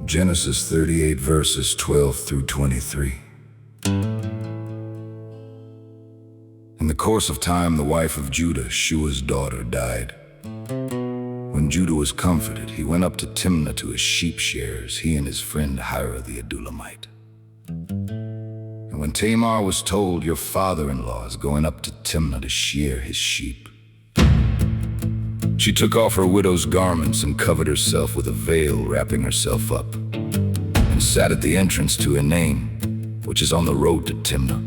Genesis 38 verses 12 through 23. In the course of time, the wife of Judah, Shua's daughter, died. When Judah was comforted, he went up to Timnah to his sheep shearers, he and his friend Hira the Adullamite. And when Tamar was told, "Your father-in-law is going up to Timnah to shear his sheep," she took off her widow's garments and covered herself with a veil, wrapping herself up, and sat at the entrance to Enaim, which is on the road to Timnah.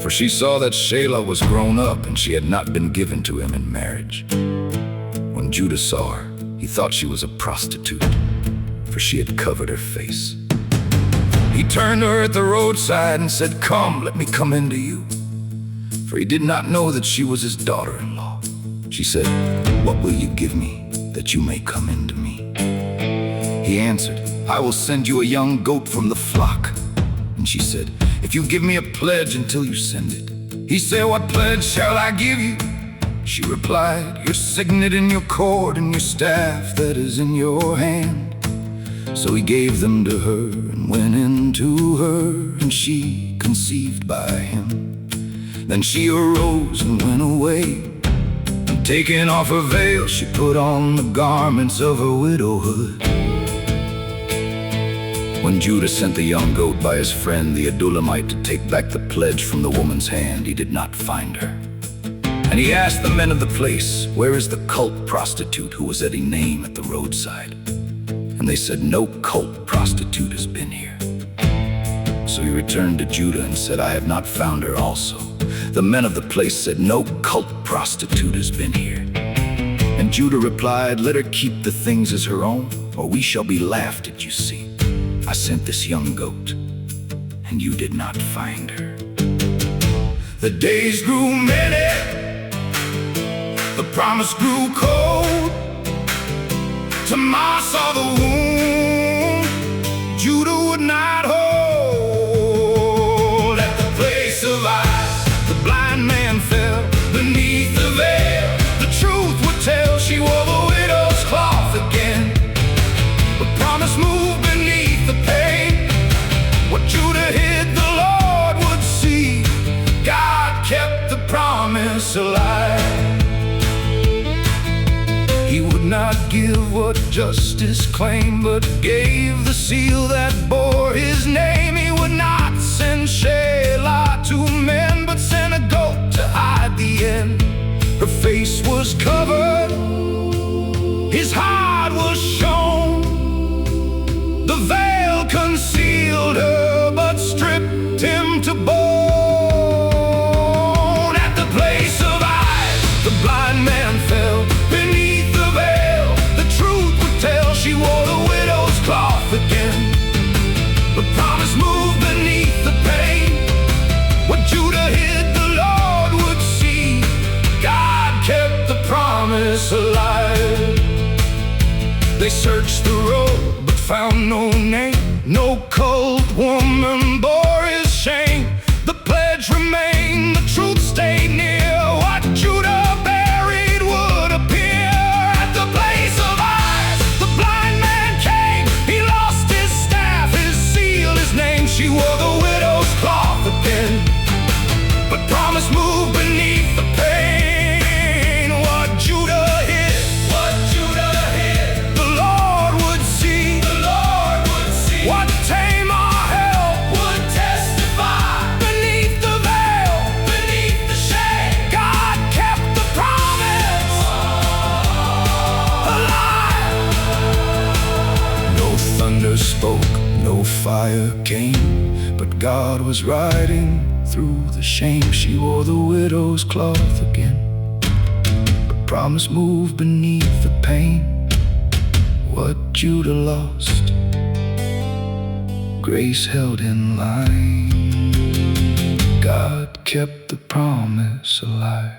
For she saw that Shelah was grown up, and she had not been given to him in marriage. When Judah saw her, he thought she was a prostitute, for she had covered her face. He turned to her at the roadside and said, "Come, let me come into you." For he did not know that she was his daughter-in-law. She said, "What will you give me that you may come into me?" He answered, "I will send you a young goat from the flock." And she said, "If you give me a pledge until you send it." He said, "What pledge shall I give you?" She replied, "Your signet and your cord and your staff that is in your hand." So he gave them to her and went into her, and she conceived by him. Then she arose and went away, and taking off her veil, she put on the garments of her widowhood. When Judah sent the young goat by his friend the Adullamite to take back the pledge from the woman's hand, he did not find her. And he asked the men of the place, "Where is the cult prostitute who was at Enaim at the roadside?" And they said, "No cult prostitute has been here." So he returned to Judah and said, "I have not found her also." The men of the place said, "No cult prostitute has been here." And Judah replied, "Let her keep the things as her own, or we shall be laughed at, you see. I sent this young goat, and you did not find her." The days grew many, the promise grew cold. Tamar saw the wound Judah would not hold. At the place of eyes, the blind man fell beneath the veil. The truth would tell, she wore the widow's cloth again. The promise moved beneath the pain. What Judah hid, the Lord would see. God kept the promise alive. He would not give what justice claimed, but gave the seal that bore his name. He would not send Shelah to men, but sent a goat to hide the end. Her face was covered, his heart was shown. The veil concealed her, but stripped him to bone. At the place of eyes, the blind man fell beneath the veil. The truth would tell, she wore the widow's cloth again. The promise moved beneath the pain. What Judah hid, the Lord would see. God kept the promise alive. They searched the road, but found no name. No cult woman bore his shame. The pledge remained, the truth stayed near. What Judah buried would appear. At the place of eyes, the blind man came. He lost his staff, his seal, his name. She wore the widow's cloth again, but promise moved beneath the pain. What Judah hid, the Lord would see. What Tamar held would testify. Beneath the veil, beneath the shade, God kept the promise alive. No thunder spoke, no fire came, but God was riding through the shame. She wore the widow's cloth again, but promise moved beneath the pain. What Judah lost, grace held in line. God kept the promise alive.